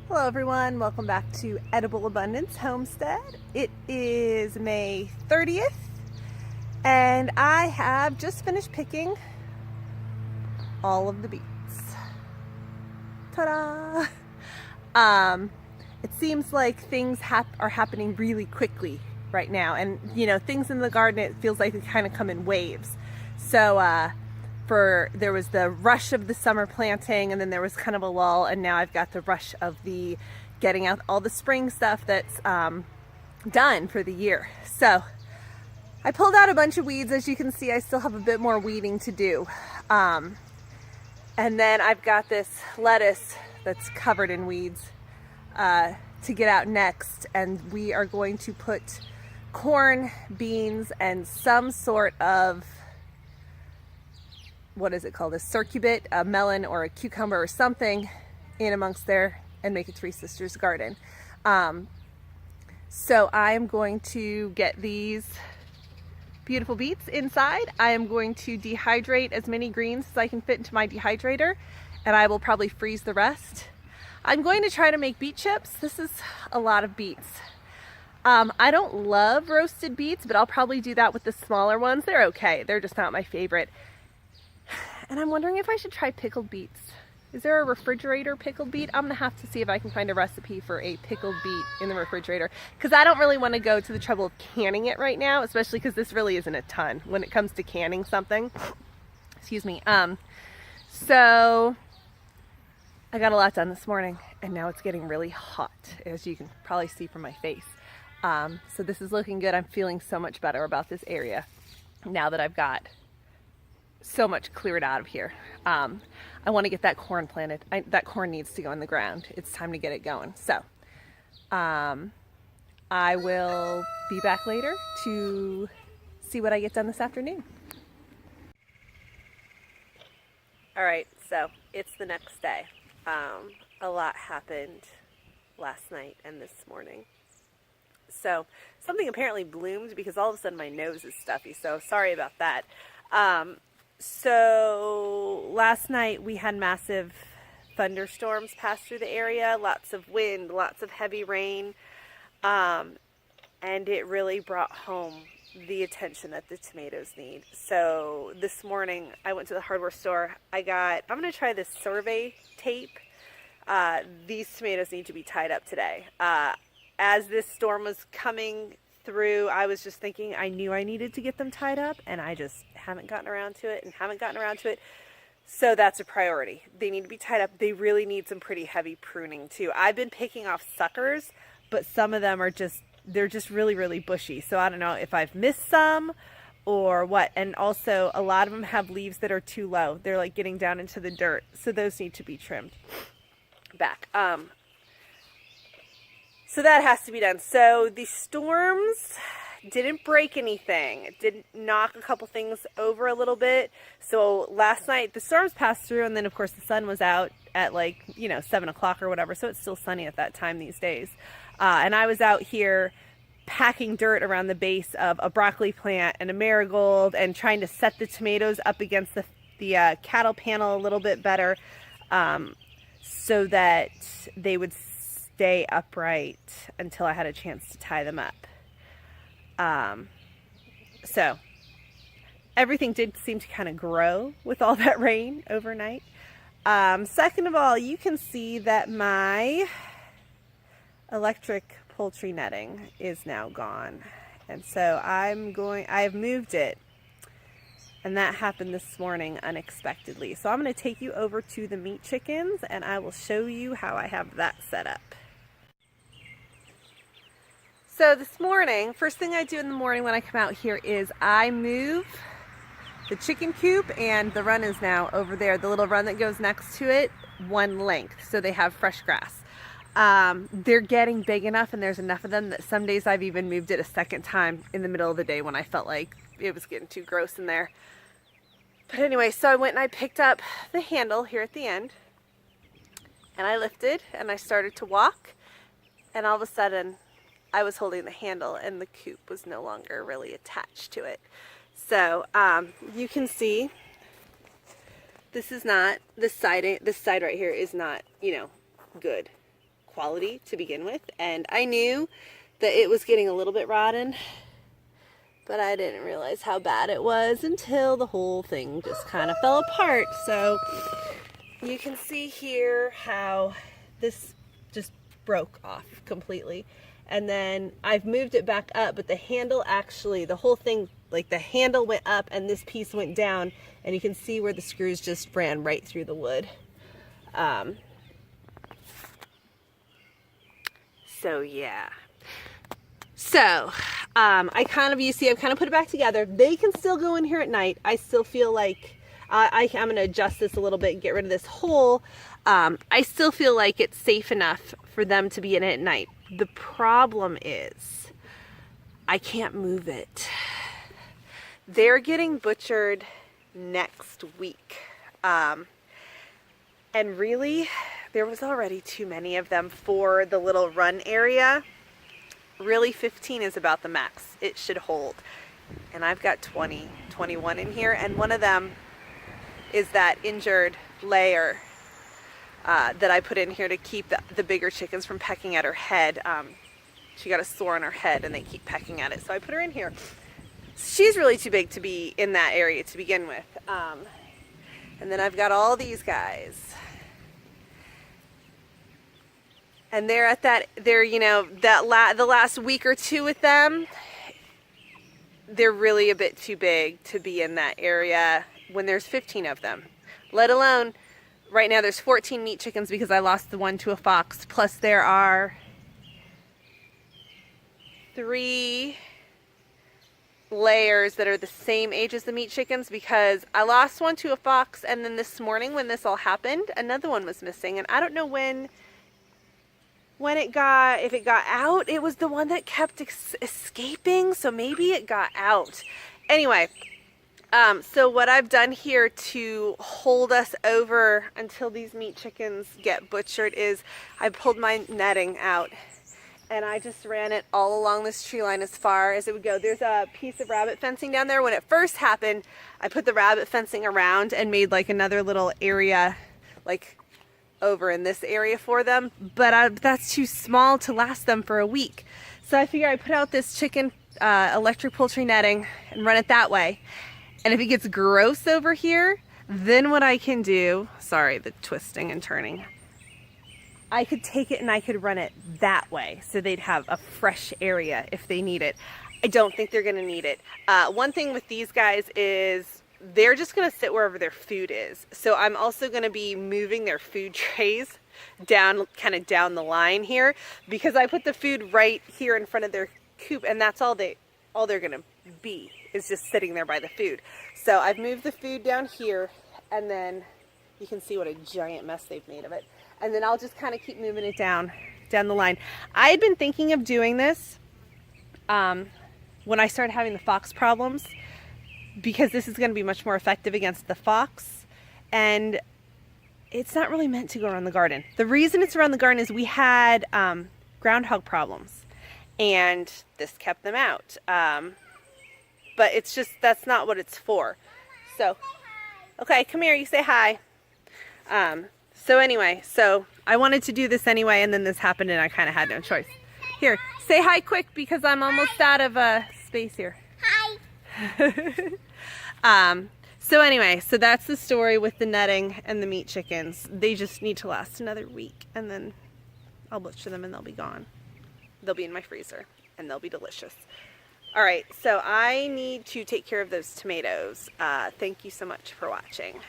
Hello everyone, welcome back to Edible Abundance Homestead. It is May 30th and I have just finished picking all of the beets. Ta-da! It seems like things are happening really quickly right now, and things in the garden, it feels like they kind of come in waves. So there was the rush of the summer planting, and then there was kind of a lull, and now I've got the rush of the getting out all the spring stuff that's done for the year. So I pulled out a bunch of weeds. As you can see, I still have a bit more weeding to do. And then I've got this lettuce that's covered in weeds to get out next, and we are going to put corn, beans, and some sort of, what is it called, a succubit, a melon or a cucumber or something in amongst there and make a Three Sisters garden. So I'm going to get these beautiful beets inside. I am going to dehydrate as many greens as I can fit into my dehydrator, and I will probably freeze the rest. I'm going to try to make beet chips. This is a lot of beets. I don't love roasted beets, but I'll probably do that with the smaller ones. They're okay. They're just not my favorite. And I'm wondering if I should try pickled beets. Is there a refrigerator pickled beet? I'm gonna have to see if I can find a recipe for a pickled beet in the refrigerator, because I don't really want to go to the trouble of canning it right now, especially because this really isn't a ton when it comes to canning something. Excuse me. So I got a lot done this morning, and now it's getting really hot, as you can probably see from my face. So this is looking good. I'm feeling so much better about this area now that I've got so much cleared out of here. I want to get that corn planted. That corn needs to go in the ground. It's time to get it going. So I will be back later to see what I get done this afternoon. All right, so it's the next day. A lot happened last night and this morning. So something apparently bloomed because all of a sudden my nose is stuffy, so sorry about that. So last night we had massive thunderstorms pass through the area, lots of wind, lots of heavy rain, and it really brought home the attention that the tomatoes need. So this morning I went to the hardware store. I'm going to try this survey tape. These tomatoes need to be tied up today. As this storm was coming through, I was just thinking I knew I needed to get them tied up, and I just haven't gotten around to it. So that's a priority. They need to be tied up. They really need some pretty heavy pruning too. I've been picking off suckers, but some of them are they're just really, really bushy. So I don't know if I've missed some or what. And also a lot of them have leaves that are too low. They're like getting down into the dirt. So those need to be trimmed back. So that has to be done. So the storms didn't break anything. It did knock a couple things over a little bit. So last night the storms passed through, and then of course the sun was out at 7 o'clock or whatever. So it's still sunny at that time these days. And I was out here packing dirt around the base of a broccoli plant and a marigold, and trying to set the tomatoes up against the cattle panel a little bit better, so that they would stay upright until I had a chance to tie them up. So everything did seem to kind of grow with all that rain overnight. Second of all, you can see that my electric poultry netting is now gone. And so I've moved it, and that happened this morning unexpectedly. So I'm going to take you over to the meat chickens, and I will show you how I have that set up. So this morning, first thing I do in the morning when I come out here is I move the chicken coop, and the run is now over there. The little run that goes next to it, one length, so they have fresh grass. They're getting big enough, and there's enough of them that some days I've even moved it a second time in the middle of the day when I felt like it was getting too gross in there. But anyway, so I went and I picked up the handle here at the end, and I lifted and I started to walk, and all of a sudden I was holding the handle and the coop was no longer really attached to it. So you can see this side right here is not, good quality to begin with, and I knew that it was getting a little bit rotten, but I didn't realize how bad it was until the whole thing just kind of fell apart. So you can see here how this just broke off completely. And then I've moved it back up, but the handle actually, the whole thing, like the handle went up and this piece went down, and you can see where the screws just ran right through the wood. So yeah. So, I've kind of put it back together. They can still go in here at night. I still feel like I'm going to adjust this a little bit and get rid of this hole. I still feel like it's safe enough for them to be in it at night. The problem is I can't move it. They're getting butchered next week. And really, there was already too many of them for the little run area. Really, 15 is about the max it should hold. And I've got 20, 21 in here, and one of them is that injured layer that I put in here to keep the bigger chickens from pecking at her head. She got a sore on her head and they keep pecking at it, so I put her in here. She's really too big to be in that area to begin with. And then I've got all these guys. And they're at that, the last week or two with them, they're really a bit too big to be in that area when there's 15 of them. Let alone, right now there's 14 meat chickens because I lost the one to a fox. Plus there are 3 layers that are the same age as the meat chickens because I lost one to a fox, and then this morning when this all happened, another one was missing, and I don't know if it got out. It was the one that kept escaping, so maybe it got out. Anyway, so what I've done here to hold us over until these meat chickens get butchered is I pulled my netting out and I just ran it all along this tree line as far as it would go. There's a piece of rabbit fencing down there. When it first happened, I put the rabbit fencing around and made like another little area, like over in this area for them, but that's too small to last them for a week. So I figure I put out this chicken electric poultry netting and run it that way. And if it gets gross over here, then what I can do, sorry, the twisting and turning, I could take it and I could run it that way so they'd have a fresh area if they need it. I don't think they're gonna need it. One thing with these guys is they're just gonna sit wherever their food is. So I'm also gonna be moving their food trays down, kind of down the line here, because I put the food right here in front of their coop, and that's all they're gonna be, is just sitting there by the food. So I've moved the food down here, and then you can see what a giant mess they've made of it. And then I'll just kind of keep moving it down the line. I had been thinking of doing this when I started having the fox problems, because this is going to be much more effective against the fox, and it's not really meant to go around the garden. The reason it's around the garden is we had groundhog problems, and this kept them out. But it's just, that's not what it's for. So, okay, come here, you say hi. So anyway, so I wanted to do this anyway, and then this happened and I kind of had no choice. Here, say hi quick because I'm almost out of space here. Hi. So anyway, so that's the story with the netting and the meat chickens. They just need to last another week, and then I'll butcher them and they'll be gone. They'll be in my freezer and they'll be delicious. All right, so I need to take care of those tomatoes. Thank you so much for watching.